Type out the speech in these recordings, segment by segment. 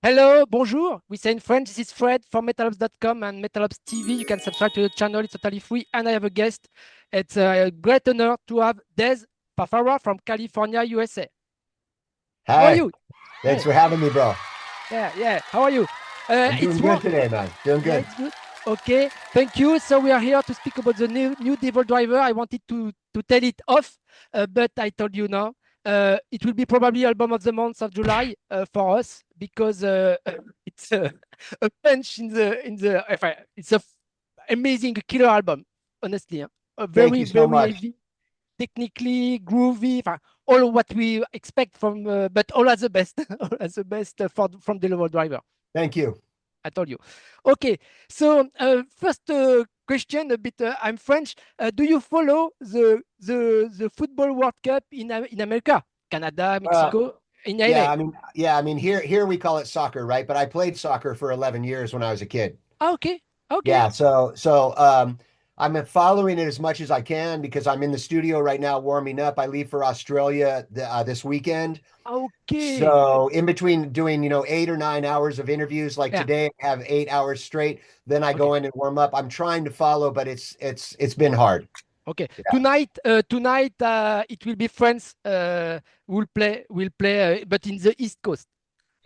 Hello, bonjour. We say in French, this is Fred from metalobs.com and metalobs TV. You can subscribe to the channel, it's totally free. And I have a guest. It's a great honor to have Dez Fafara from California, USA. Hi. How are you? Thanks for having me, bro. Yeah. How are you? I'm doing good today, man. Doing good. Yeah, it's good. Okay, thank you. So we are here to speak about the new Devil Driver. I wanted to tell it off, but I told you now. It will be probably album of the month of July for us because it's a punch in the. It's a amazing killer album, honestly. A Thank you so much. heavy, technically groovy. All what we expect from, but all as the best, all as the best from the Devil Driver. Thank you. I told you. Okay, so first question a bit. I'm French. Do you follow the football World Cup in America, Canada, Mexico? In LA? I mean, here we call it soccer, right? But I played soccer for 11 years when I was a kid. Okay. Yeah, so I'm following it as much as I can because I'm in the studio right now warming up. I leave for Australia this weekend. Okay. So in between doing, 8 or 9 hours of interviews, like today, I have 8 hours straight. Then I go in and warm up. I'm trying to follow, but it's been hard. Okay. Yeah. Tonight it will be France will play, but in the East Coast.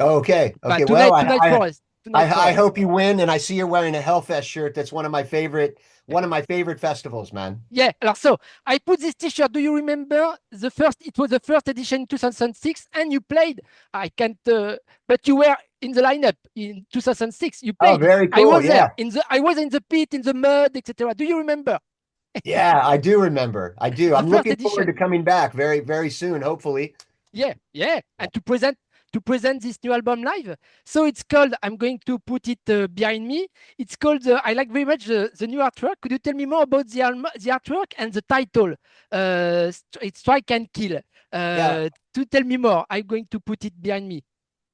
Okay. But tonight for us. I hope you win, and I see you're wearing a Hellfest shirt. That's one of my favorite festivals, man. Yeah. So I put this T-shirt. Do you remember the first? It was the first edition in 2006, and you played. I can't. But you were in the lineup in 2006. You played. Oh, very cool. I was there. I was in the pit, in the mud, etc. Do you remember? Yeah, I do remember. I do. I'm looking forward to coming back very, very soon, hopefully. Yeah, and to present this new album live. So it's called, I'm going to put it behind me. It's called, I like very much the new artwork. Could you tell me more about the artwork and the title? It's Strike and Kill. To tell me more, I'm going to put it behind me.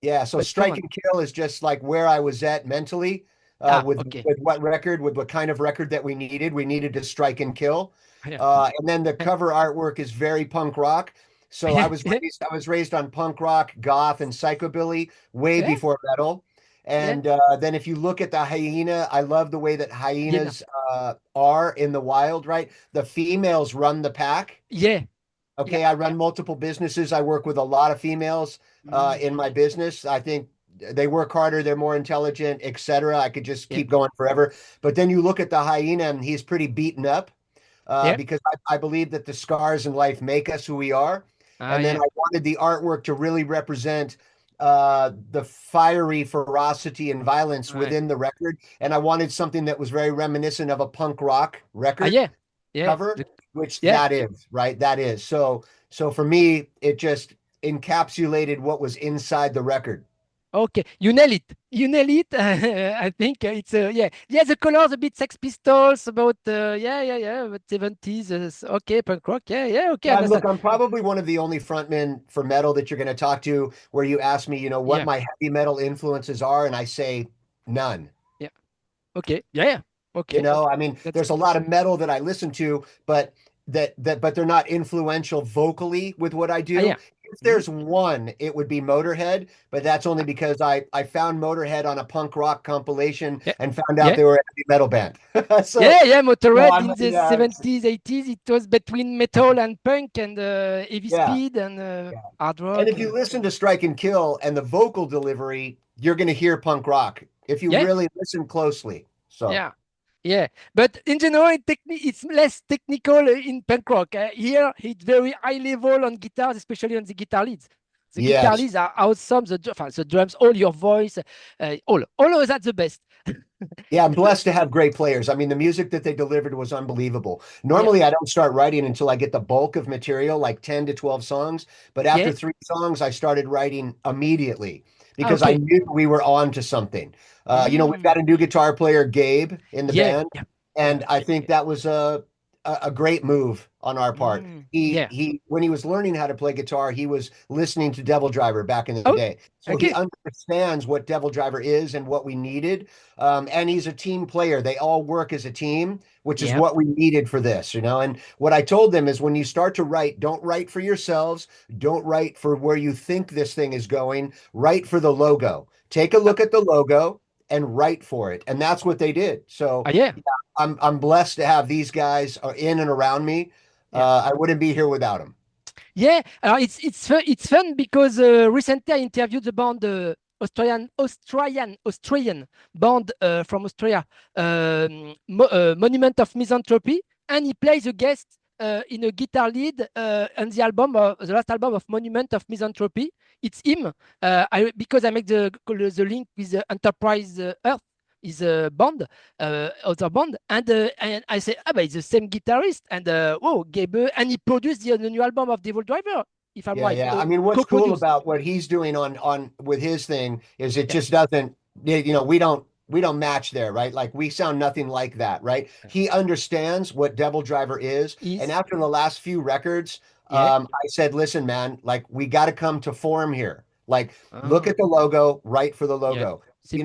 Yeah, so Strike and Kill is just like where I was at mentally with what kind of record that we needed. We needed to strike and kill. And then the cover artwork is very punk rock. So I was raised on punk rock, goth, and psychobilly way before metal. And then if you look at the hyena, I love the way that hyenas are in the wild, right? The females run the pack. Yeah. Okay, I run multiple businesses. I work with a lot of females in my business. I think they work harder, they're more intelligent, etc. I could just keep going forever. But then you look at the hyena, and he's pretty beaten up because I believe that the scars in life make us who we are. And then I wanted the artwork to really represent the fiery ferocity and violence within the record. And I wanted something that was very reminiscent of a punk rock record cover, which that is, right? That is. So for me, it just encapsulated what was inside the record. Okay, you nail it. I think it's the colors a bit Sex Pistols about but 70s. Okay, punk rock. Okay. Yeah, look, I'm probably one of the only frontmen for metal that you're going to talk to where you ask me, what my heavy metal influences are, and I say none. Yeah. Okay. Yeah. Okay. I mean, there's a lot of metal that I listen to, but they're not influential vocally with what I do. If there's one, it would be Motorhead, but that's only because I found Motorhead on a punk rock compilation and found out they were a heavy metal band. Motorhead in the 70s, 80s, it was between metal and punk and heavy speed and hard rock. And if you listen to Strike and Kill and the vocal delivery, you're going to hear punk rock if you really listen closely. So yeah, but in general, it's less technical in punk rock. Here, it's very high level on guitars, especially on the guitar leads. The guitar leads are awesome. The drums, all your voice, all of that's the best. Yeah, I'm blessed to have great players. I mean, the music that they delivered was unbelievable. Normally, I don't start writing until I get the bulk of material, like 10 to 12 songs. But after 3 songs, I started writing immediately because I knew we were on to something. We've got a new guitar player, Gabe, in the band. And I think that was a a great move on our part. Yeah. He when he was learning how to play guitar, he was listening to Devil Driver back in the Oh, day. So he okay. understands what Devil Driver is and what we needed. And he's a team player. They all work as a team, which is Yep. what we needed for this, you know. And what I told them is when you start to write, don't write for yourselves, don't write for where you think this thing is going, write for the logo. Take a Uh, look at the logo and write for it. And that's what they did. So yeah. I'm blessed to have these guys in and around me. Yeah. I wouldn't be here without them. Yeah, it's fun because recently I interviewed the band Australian band from Austria, Monument of Misanthropy, and he plays a guest in a guitar lead on the last album of Monument of Misanthropy. It's him. Because I make the link with Enterprise Earth. Is a band, other band, and I say, but it's the same guitarist, and whoa, Gabe, and he produced the new album of Devil Driver, if I'm Yeah, right, yeah. I mean, what's cool co-produced. about what he's doing on with his thing is it Yeah, just doesn't, you know, we don't match there, right? Like we sound nothing like that, right? He understands what Devil Driver is, and is after the last few records, yeah, I said, listen, man, like we got to come to form here. Like, look uh, at the logo, write for the yeah, logo. You simply,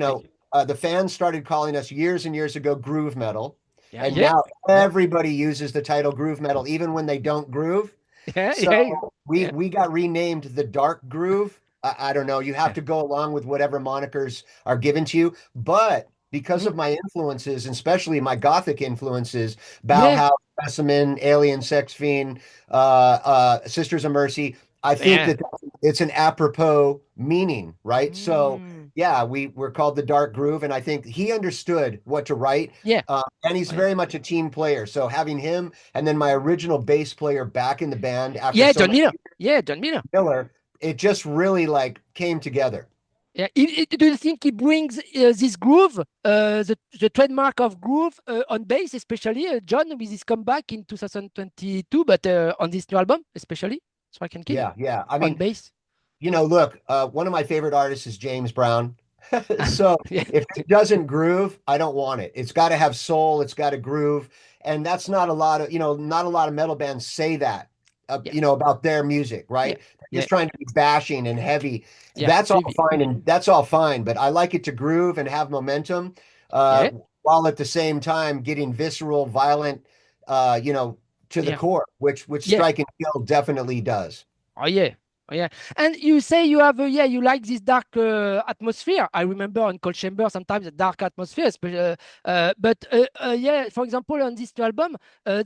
know, the fans started calling us years and years ago groove metal, yeah, and yeah, now yeah, everybody uses the title groove metal, even when they don't groove. yeah, So yeah, yeah, we got renamed the Dark Groove. I don't know. You have yeah. to go along with whatever monikers are given to you. But because Mm, of my influences, and especially my gothic influences, yeah, Bauhaus, Specimen, Alien, Sex Fiend, Sisters of Mercy, I think yeah. that it's an apropos meaning, right? So Mm, yeah, we're called the Dark Groove, and I think he understood what to write. yeah, And he's oh, yeah. very much a team player. So having him and then my original bass player back in the band after Yeah, so John many Miller. Yeah, John Miller. Miller, it just really like came together. Yeah. Do you think he brings this groove, the trademark of groove on bass, especially John with his comeback in 2022, but on this new album, especially, so I can kill Yeah, yeah. I on mean, bass. you know, look, one of my favorite artists is James Brown. So Yeah, if it doesn't groove, I don't want it. It's got to have soul, it's got to groove. And that's not a lot of, you know, not a lot of metal bands say that, yeah, you know, about their music, yeah, right? yeah, Just trying to be bashing and heavy. yeah. Heavy. That's all fine, but I like it to groove and have momentum, uh, Yeah, while at the same time getting visceral, violent, you know, to the yeah, core, which yeah. Strike and Kill definitely does. Oh yeah, oh yeah. And you say you have yeah, you like this dark atmosphere. I remember on Cold Chamber sometimes a dark atmosphere, yeah. For example, on this new album,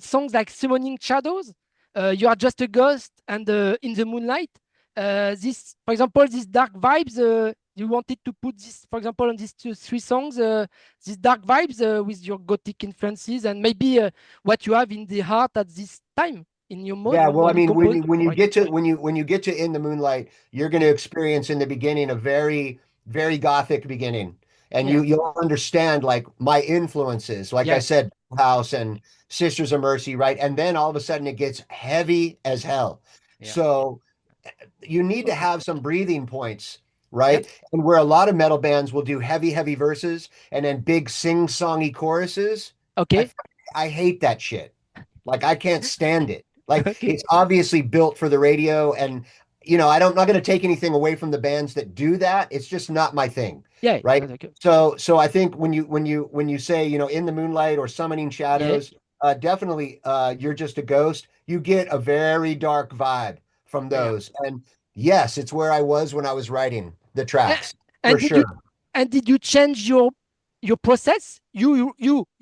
songs like "Summoning Shadows," "You Are Just a Ghost," and "In the Moonlight." This, for example, these dark vibes. You wanted to put this, for example, on these three songs, these dark vibes with your gothic influences, and maybe what you have in the heart at this time in your mode Yeah, well, I when you mean, compose, when you right? get to when you get to In the Moonlight, you're going to Mm. experience in the beginning a very gothic beginning, and Yeah, you'll understand like my influences, like I yeah, said, House and Sisters of Mercy, right? And then all of a sudden it gets heavy as hell. yeah. So you need to Okay. have some breathing points, Yep. right? And where a lot of metal bands will do heavy verses and then big sing-songy choruses, I Okay. I hate that shit. Like I can't stand it. Like Okay. it's obviously built for the radio, and you know, not going to take anything away from the bands that do that. It's just not my thing, Yeah. right? Okay. So I think when you say, you know, In the Moonlight or Summoning Yeah. Shadows, definitely You're Just a Ghost, you get a very dark vibe from Yeah. those. And yes, it's where I was when I was writing the A- tracks, for And sure. did you change your process? You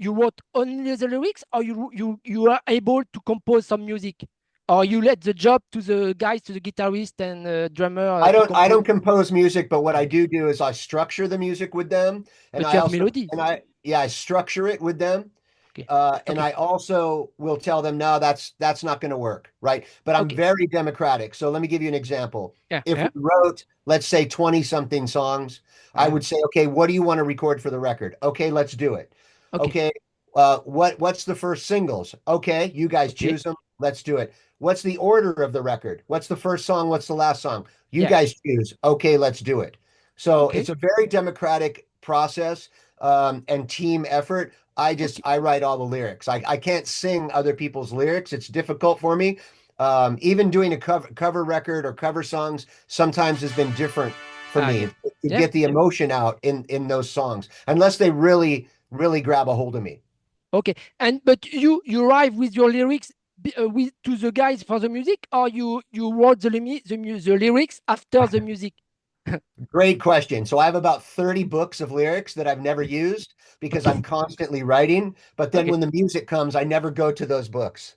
wrote only the lyrics, or you are able to compose some music, or you let the job to the guys, to the guitarist and drummer to I compose. don't compose music, but what I do is I structure the music with them, and But you I have also melodies. I structure it with them. Okay. And Okay. I also will tell them, no, that's not going to work, right? But I'm Okay. very democratic. So let me give you an example. Yeah. If we Yeah. wrote, let's say, 20 something songs, I Yeah. would say, okay, what do you want to record for the record? Okay, let's do it. Okay. Okay, what's the first singles? Okay, you guys Okay. choose them. Let's do it. What's the order of the record? What's the first song? What's the last song? You Yeah. guys choose. Okay, let's do it. So Okay. it's a very democratic process. and team effort, I write all the lyrics. I can't sing other people's lyrics. It's difficult for me. Even doing a cover record or cover songs sometimes has been different for me Yeah, to yeah. get the emotion out in those songs, unless they really grab a hold of me. Okay, and but you arrive with your lyrics with to the guys for the music, or you wrote the lyrics after the music? Great question. So I have about 30 books of lyrics that I've never used because I'm Okay, constantly writing. But then okay, when the music comes, I never go to those books.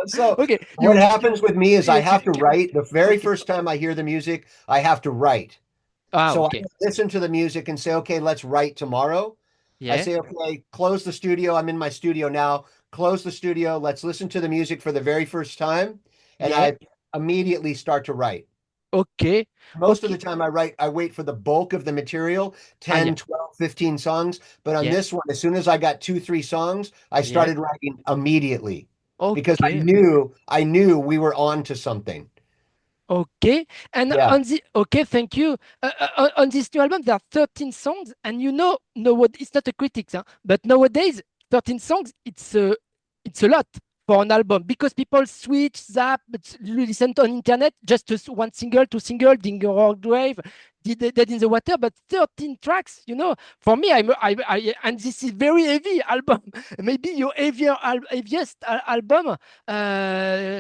So okay. what happens with me is I You have to write. The very okay. first time I hear the music, I have to write. Ah, So I okay. listen to the music and say, okay, let's write tomorrow. I Yeah, say, okay, close the studio. I'm in my studio now. Close the studio. Let's listen to the music for the very first time. And yeah. I immediately start to write. Okay, Most of the okay. time I wait for the bulk of the material, Ah, yeah, 10, 12, 15 songs. But on yeah, this one, as soon as I got 2, 3 songs, I yeah. started writing immediately because Okay, I knew we were on to something. okay. And Yeah. on the okay, thank you. On this new album, there are 13 songs, and no, what it's not a critic, huh? But nowadays, 13 songs, it's a lot for an album because people switch, zap, listen to on internet, just one single, two single, Dinger Grave, Dead in the Water, but 13 tracks, for me, and this is very heavy album. Maybe your heaviest album,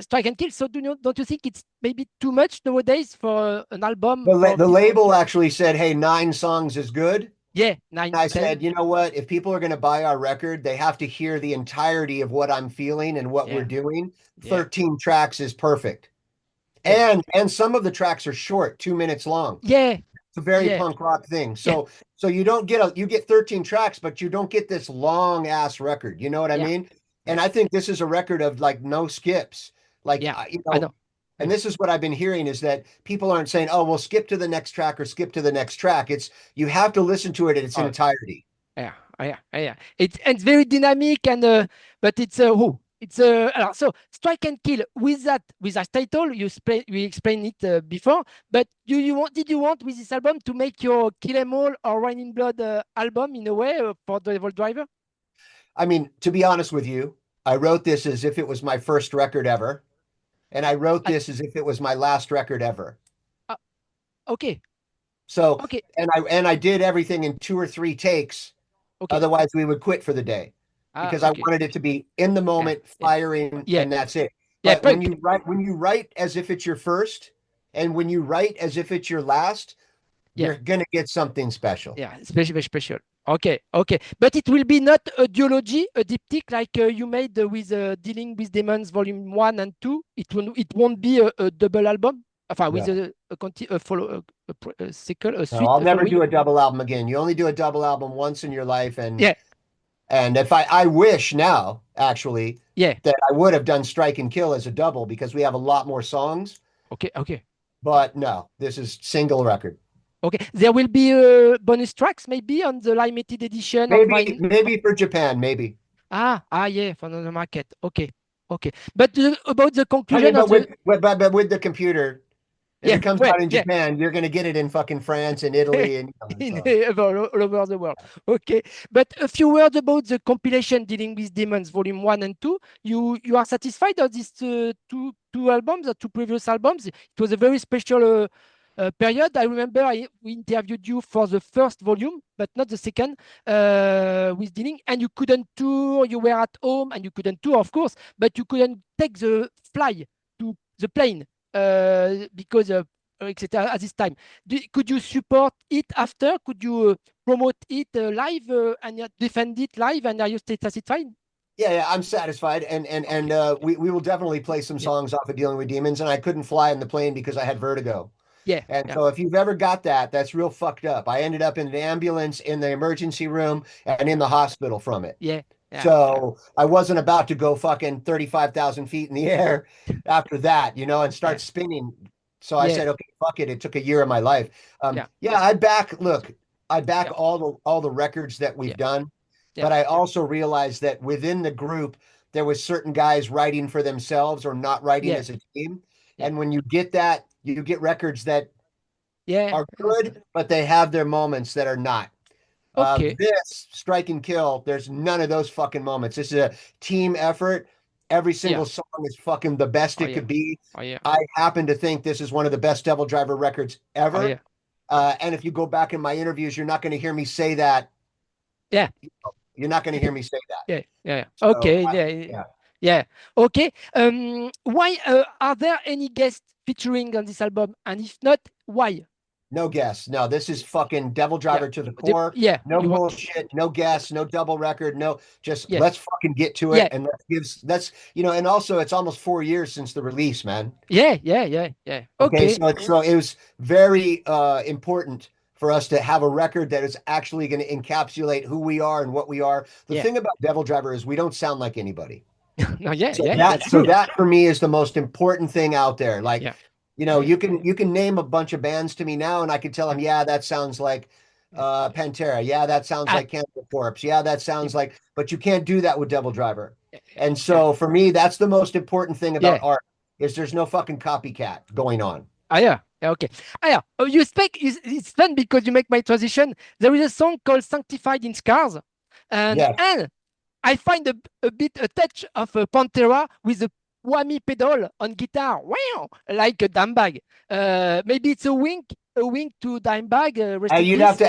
Strike and Kill. So don't you think it's maybe too much nowadays for an album for The people? label actually said, hey, 9 songs is good. Yeah, And nine, I said, ten. you know what? If people are going to buy our record, they have to hear the entirety of what I'm feeling and what we're Yeah, doing. yeah, 13 tracks is perfect. yeah, And some of the tracks are short, 2 minutes long. yeah, It's a very yeah, punk rock thing. yeah, So you don't get you get 13 tracks, but you don't get this long ass record. You know what I yeah, mean? yeah, And I think this is a record of like no skips. Like yeah. I know. and this is what I've been hearing is that people aren't saying, "Oh, well, skip to the next track or skip to the next track." It's you have to listen to it in its Oh, entirety. yeah, yeah, yeah. It's very dynamic but so Strike and Kill with that title we explained it before. But did you want with this album to make your Kill 'Em All or Rain in Blood album in a way for the Devil Driver? I mean, to be honest with you, I wrote this as if it was my first record ever, and I wrote Uh, this as if it was my last record ever. uh, okay, So, okay, and I did everything in 2 or 3 takes. okay. Otherwise, we would quit for the day Ah, because I okay. wanted it to be in the Yeah, moment, yeah, firing, yeah, and that's it. yeah. But when you write as if it's your first, and when you write as if it's your last, Yeah, you're gonna get something special. yeah, special, very special. Okay, okay, but it will be not a duology, a diptych like you made with Dealing with Demons Volume 1 and 2. It won't be a double album. Enfin, with No, a follow a sequel, a no, suite I'll never following. do a double album again. You only do a double album once in your life, Yeah, and if I wish now actually yeah. that I would have done Strike and Kill as a double because we have a lot more songs. Okay, okay, But no, this is single record. okay. There will be bonus tracks maybe on the limited edition on Vine. Maybe for Japan, maybe. Yeah, for the market. Okay, okay. But about the I mean, conclusion of the but with the computer, if it yeah, comes well, out in yeah. Japan, you're going to get it in fucking France and Italy and so. All over the world. Okay, but a few words about the compilation Dealing with Demons, Volume 1 and 2. You are satisfied of these two albums, the two previous albums? It was a very special period. I remember we interviewed you for the first volume, but not the second with Dealing, and you couldn't tour. You were at home, and you couldn't tour, of course, but you couldn't take the fly to the plane because etc. At this time. Could you support it after? Could you promote it live and defend it live? And are you still satisfied? Yeah, I'm satisfied, Okay. we will definitely play some Yeah. songs off of Dealing with Demons. And I couldn't fly on the plane because I had vertigo. Yeah. And Yeah. so if you've ever got that, that's real fucked up. I ended up in an ambulance in the emergency room and in the hospital from it. Yeah. Yeah. Yeah. So I wasn't about to go fucking 35,000 feet in the air after that, and start Yeah. spinning. So I Yeah. said, okay, fuck it. It took a year of my life. Yeah. Yeah, I back Yeah. all the records that we've Yeah. done, Yeah. but I also realized that within the group, there was certain guys writing for themselves or not writing Yeah. as a team. Yeah. And when you get that, you get records that Yeah. are good, but they have their moments that are not. Okay. This Strike and Kill, there's none of those fucking moments. This is a team effort. Every single Yeah. song is fucking the best Oh it yeah. could be. Oh yeah. I happen to think this is one of the best Devil Driver records Oh ever. yeah. And if you go back in my interviews, you're not going to hear me say that. Yeah. You're not going to hear me say that. Yeah. Yeah. So, Okay. Yeah. yeah. Yeah. Okay. Why are there any guests featuring on this album? And if not, why? No guess. No, this is fucking Devil Yeah. Driver to the core. Yeah. No You want? bullshit. No guess. No double record. No, just Yeah. let's fucking get to it. Yeah. And let's and also it's almost 4 years since the release, man. Yeah. Yeah. Yeah. Yeah. Okay, Okay. so it was very important for us to have a record that is actually going to encapsulate who we are and what we are. The Yeah. thing about Devil Driver is we don't sound like anybody. No. Yeah. So Yeah. that That's so true. that for me is the most important thing out there. Like, Yeah. Yeah. you can name a bunch of bands to me now, and I can tell them, yeah, that sounds like Yeah. Pantera. Yeah, that sounds Ah, like Cannibal Corpse. Yeah, that yeah. sounds like, but you can't do that with Devil Driver. And Yeah. so for me, that's the most important thing about Yeah. art is there's no fucking copycat going on. Ah, yeah. Yeah, okay. Ah, yeah. Oh, you speak, it's fun because you make my transition. There is a song called Sanctified in Scars. Yes. And I find a bit a touch of a Pantera with a whammy pedal on guitar. Wow, like a Dimebag. Maybe it's a wink to Dimebag, rest in peace, You'd have to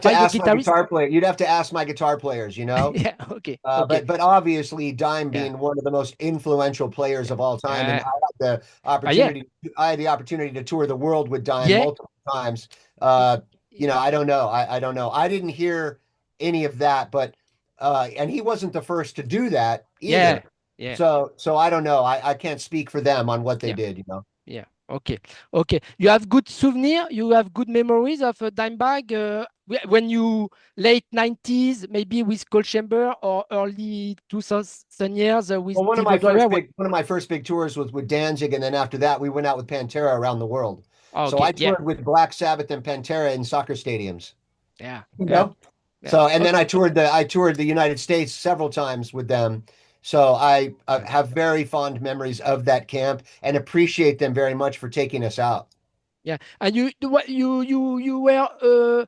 by the ask my guitarist. guitar player. You'd have to ask my guitar players, you know. Yeah, okay, okay. But obviously, Dime Yeah, being one of the most influential players yeah, of all time, and yeah. Yeah, I had the opportunity to tour the world with Dime yeah, multiple times. yeah, I don't know. I don't know. I didn't hear any of that, but and he wasn't the first to do that yeah, either. yeah, So I don't know. I can't speak for them on what they yeah. did, you know. Yeah. Okay. Okay. You have good souvenir. You have good memories of a Dimebag when you late 90s, maybe with Cold Chamber or early 2000 years with Well, Devil Driver. one of my first big tours was with Danzig, and then after that, we went out with Pantera around the world. Oh, So okay. I Yeah. toured with Black Sabbath and Pantera in soccer stadiums. Yeah. You Yeah. know? Yeah. So and then Okay. I toured the United States several times with them. So I have very fond memories of that camp and appreciate them very much for taking us out. Yeah. And what you were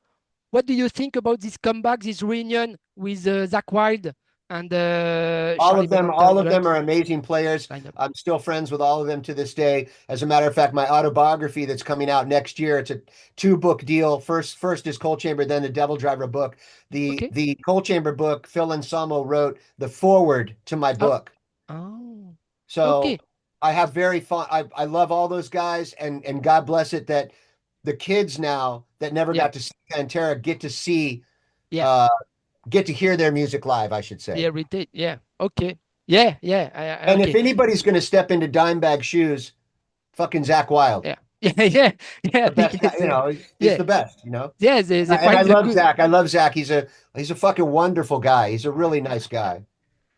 what do you think about this comeback, this reunion with Zach Wild and Charlie Benante on All of them drums are amazing players. lineup? I'm still friends with all of them to this day. As a matter of fact, my autobiography that's coming out next year, it's a two-book deal. First is Cold Chamber, then the Devil Driver book. Okay. The Cold Chamber book, Phil Anselmo wrote the foreword to my Oh. book. Oh. So Okay. I have very fun. I love all those guys, and God bless it that the kids now that never Yeah. got to see Pantera Yeah. uh, get to hear their music live, I should say. Yeah, retail. Yeah. Okay. Yeah. Yeah. And if Okay. anybody's going to step into Dimebag shoes, fucking Zach Wild, Yeah. Yeah. Yeah. Yeah. the best guy, Because he's yeah. the best, you know. Yeah. They And I find the love good. Zach. I love Zach. He's a fucking wonderful guy. He's a really nice guy.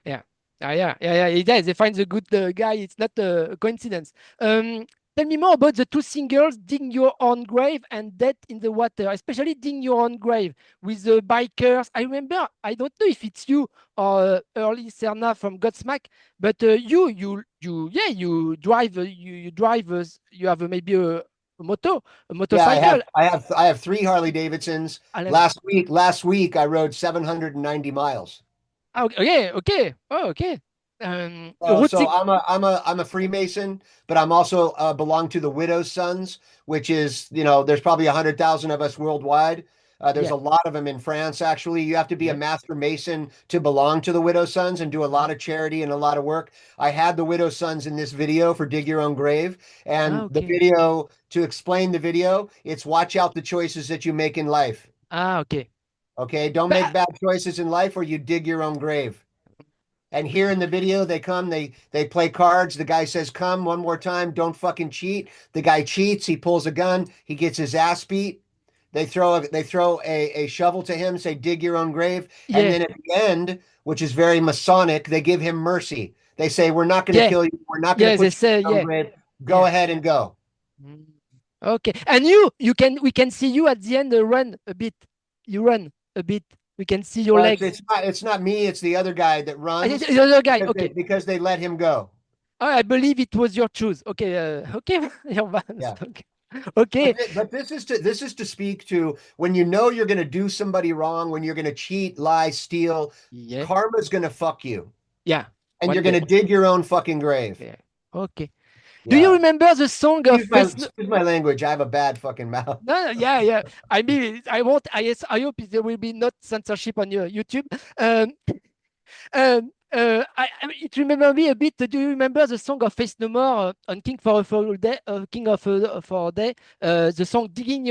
Yeah. Yeah. It does. They find the good guy. It's not a coincidence. Tell me more about the two singles, Dig Your Own Grave and Death in the Water, especially Dig Your Own Grave with the bikers. I remember, I don't know if it's you or early Serna from Godsmack, but you drive, you drive, you have maybe a Yeah, motorcycle. I have three Harley Davidsons. I love it. Last week I rode 790 miles. Ah, okay, okay, oh, okay. Route So 6, I'm a Freemason, but I'm also belong to the Widow's Sons, which is, there's probably 100,000 of us worldwide. There's yeah, a lot of them in France, actually. You have to be a yeah. master mason to belong to the Widow's Sons and do a lot of charity and a lot of work. I had the Widow's Sons in this video for Dig Your Own Grave. Ah, And the okay. video, to explain the video, it's watch out the choices that you make in life. Ah, okay. Okay, don't make But bad choices in life or you dig your own grave. And here in the video, they play cards. The guy says, "Come one more time, don't fucking cheat." The guy cheats, he pulls a gun, he gets his ass beat. They throw a shovel to him, say, "Dig your own grave." And yeah, then at the end, which is very Masonic, they give him mercy. They say, "We're not going to yeah, kill you, we're not going to yeah. They put you in say, your own yeah, grave. Go yeah. ahead and go." Mm. Okay. And we can see you at the end run a bit. You run a bit. We can see your Well, legs. it's not me, it's the other guy that runs The other guy. Okay. because they let him go. Oh, I believe it was your choice. Okay. Okay. Your balance. Yeah. Okay. Okay. But this is to speak to when you know you're going to do somebody wrong, when you're going to cheat, lie, steal, Yeah. karma's going to fuck you, Yeah. and you're One going day. to dig your own fucking grave. Yeah. Okay. Do you Yeah. remember the song of Face? Excuse my language. I have a bad fucking mouth. No, no, yeah, yeah. I mean, I won't. I hope there will be not censorship on your YouTube. It remember me a bit. Do you remember the song of Face No More on King for a Full Day? King of for a Day. The song digging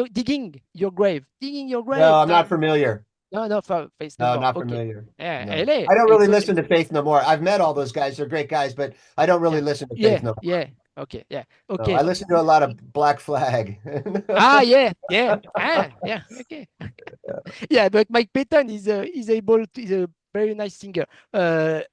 your grave, digging your No, grave. I'm not familiar. No, no, for Face No No, More. not Okay. familiar. Yeah, No. LA. I don't really It's listen okay. to Faith No More. I've met all those guys. They're great guys, but I don't really Yeah, listen to Faith yeah, No More. yeah. Okay, yeah. No, Okay. I listen to a lot of Black Flag. Ah, yeah, yeah. Ah, yeah. Okay. Yeah, but Mike Patton is able to, is a very nice singer,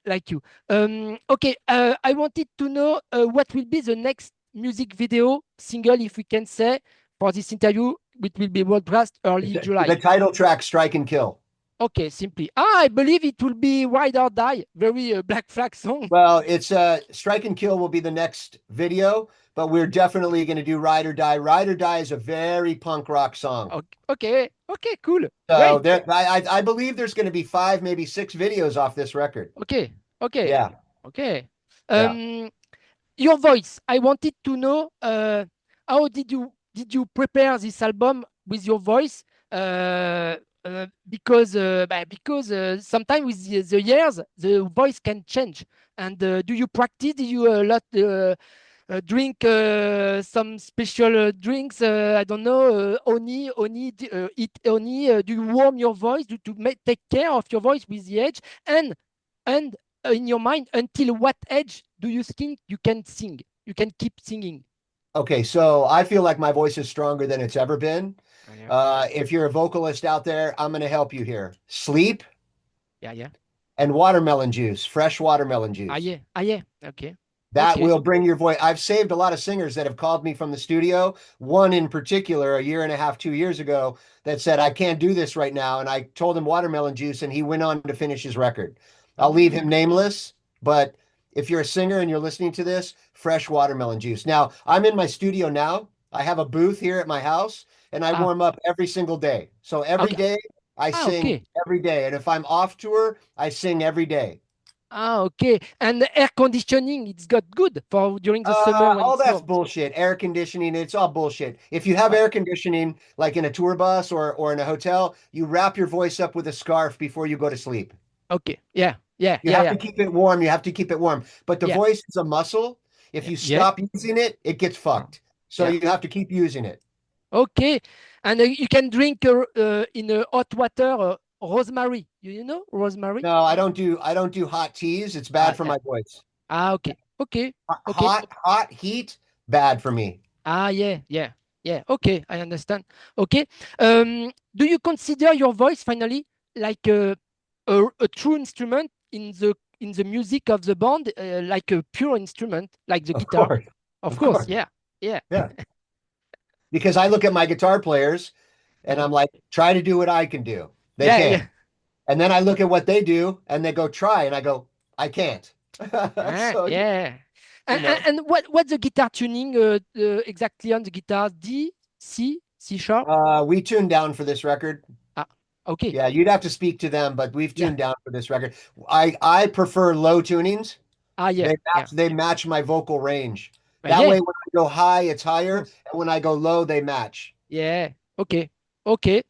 like you. Okay, I wanted to know what will be the next music video single, if we can say, for this interview, which will be broadcast early The July. title track, Strike and Kill. Okay, simply. Ah, I believe it will be Ride or Die, very Black Flag song. Well, it's Strike and Kill will be the next video, but we're definitely going to do Ride or Die. Ride or Die is a very punk rock song. Okay, okay, cool, So great. there, I believe there's going to be 5, maybe 6 videos off this record. Okay, okay, Yeah, okay. yeah. Your voice. I wanted to know how did you prepare this album with your voice? Because sometimes with the years the voice can change. And do you practice? Do you a lot drink some special drinks? I don't know, eat oni. Do you warm your voice? To take care of your voice with the age? And in your mind, until what age do you think you can sing? You can keep singing. Okay, so I feel like my voice is stronger than it's ever been. Yeah, If you're a vocalist out there, I'm going to help you here. Sleep yeah, yeah. and watermelon juice, fresh watermelon Ah, juice. yeah, ah, yeah. Okay, That okay. will bring your voice. I've saved a lot of singers that have called me from the studio. One in particular, a year and a half, 2 years ago, that said, I can't do this right now. And I told him watermelon juice, and he went on to finish his record. I'll leave him nameless, but if you're a singer and you're listening to this, fresh watermelon juice. Now, I'm in my studio now. I have a booth here at my house, and I Ah, warm up every single day. So every okay. day, I Ah, sing okay. every day. And if I'm off tour, I sing every day. Ah, okay. And the air conditioning, it's got good for during the summer when All it's that's warm. bullshit. Air conditioning, it's all bullshit. If you have Right. air conditioning, like in a tour bus or in a hotel, you wrap your voice up with a scarf before you go to sleep. Okay. Yeah. Yeah. You Yeah. have Yeah. to keep it warm. You have to keep it warm. But the Yeah. voice is a muscle. If Yeah. you Yeah. stop using it, it gets Oh, fucked. So yeah. you have to keep using it. Okay. And you can drink in hot water rosemary. You know rosemary? No, I don't do hot teas. It's Ah, bad for yeah. my voice. Ah, okay. Okay. Okay. Hot heat, bad for me. Ah, yeah, yeah, yeah. Okay, I understand. Okay. Do you consider your voice finally like a true instrument in the music of the band, like a pure instrument, like the Of guitar? course. Of Of course, course. yeah, yeah, Yeah. Because I look at my guitar players and Mhm. I'm like, try to do what I can do. They Yeah, can't. yeah. And then I look at what they do and they go try and I go, I can't. Ah, So, yeah. you know, And what's the guitar tuning exactly on the guitar? D, C, C sharp? we tuned down for this record. Ah, okay. Yeah, you'd have to speak to them, but we've Yeah. tuned down for this record. I prefer low tunings. Ah, yeah, yeah. They match my vocal range. That Yeah, way when I go high, it's of higher, course. and when I go low, they match. Yeah. Okay. Okay.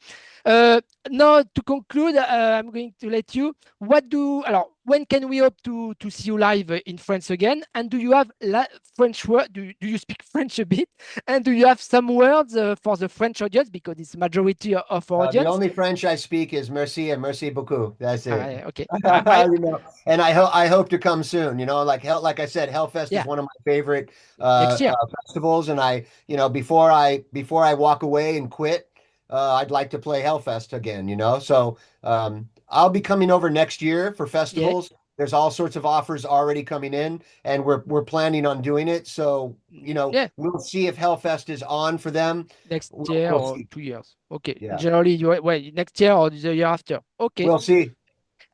Uh, Now to conclude, I'm going to let you. Alors, when can we hope to see you live in France again? And do you have French word? Do you speak French a bit? And do you have some words for the French audience because it's majority of our The audience? only French I speak is merci and merci beaucoup. That's Ah, it. yeah, okay. You know, and I hope to come soon. You know, like I said, Hellfest is Yeah. one of my favorite Next year. festivals, and before I walk away and quit, I'd like to play Hellfest again. You know, so I'll be coming over next year for Yeah. festivals. There's all sorts of offers already coming in, and we're planning on doing it. So you know, Yeah. we'll see if Hellfest is on for them. Next year We'll or see. 2 years. Okay. Yeah, Generally, well, next year or the year after. Okay. we'll see.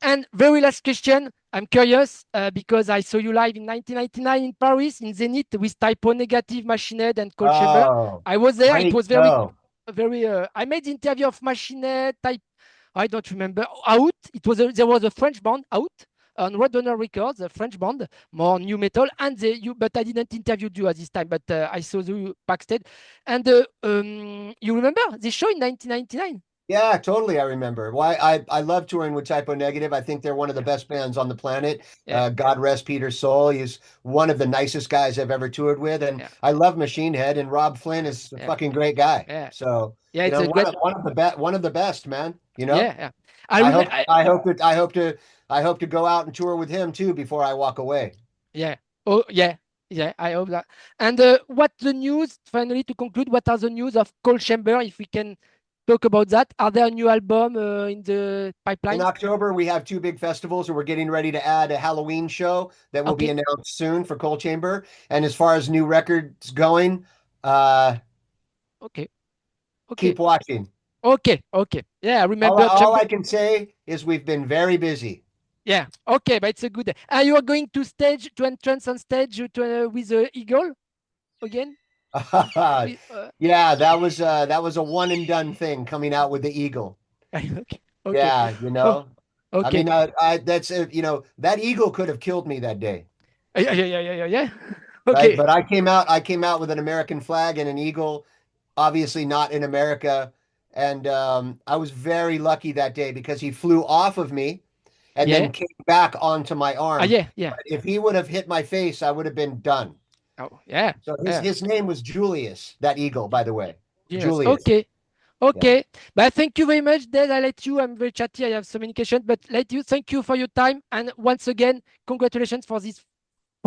And very last question. I'm curious because I saw you live in 1999 in Paris in Zenith with Typo Negative, Machine Head, and Cold Chamber. Oh, I was there. It great was very, show. very. I made the interview of Machine Head, Type. I don't remember. Out. It was there was a French band out on Roadrunner Records, a French band, more new metal, and but I didn't interview you at this time. But I saw you backstage, and you remember the show in 1999? Yeah, totally. I remember. Why I love touring with Typo Negative. I think they're one of the best bands on the planet. Yeah, God rest Peter's soul. He's one of the nicest guys I've ever toured with, and yeah, I love Machine Head. And Rob Flynn is a yeah, fucking great guy. yeah. So Yeah, it's a great. one of the best, man. You know. Yeah, yeah. I remember. I hope to go out and tour with him too before I walk away. Yeah. Oh, yeah. Yeah, I hope that. And what the news, finally, to conclude, what are the news of Cold Chamber, if we can talk about that? Are there a new album in the In pipeline? October, we have two big festivals, and we're getting ready to add a Halloween show that will be Okay. announced soon for Cold Chamber. And as far as new records going, Okay. Okay. keep watching. Okay. Okay. Yeah, I All, remember all Chamber. I can say is we've been very busy. Yeah. Okay, but it's a good. Are you going to entrance on stage with the Eagle again? Yeah, that was a one and done thing coming out with the Eagle. Okay. Okay. Yeah, you Oh, know. I okay. mean, that's you know, that Eagle could have killed me that day. Yeah, yeah, yeah, yeah, yeah, yeah. Right? Okay. But I came out with an American flag and an eagle, obviously not in America. And I was very lucky that day because he flew off of me and Yeah. then came back onto my arm. Yeah, yeah. But if he would have hit my face, I would have been done. Oh, yeah. So Yeah. his name was Julius, that eagle, by the way. Yes. Julius. Okay. Yeah. Okay. But thank you very much, Dez. I let you. I'm very chatty. I have so many questions, but let you. Thank you for your time. And once again, congratulations for this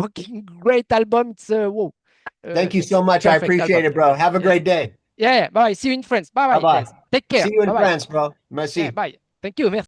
fucking great album. It's whoa. Thank you so much. I Perfect appreciate album. it, bro. Have a Yeah. great day. Yeah. Bye. See you in France. Bye bye, Bye-bye. Dez. Take care. See you in Bye bye. France, bro. Yeah. Merci. Bye. Thank you. Merci.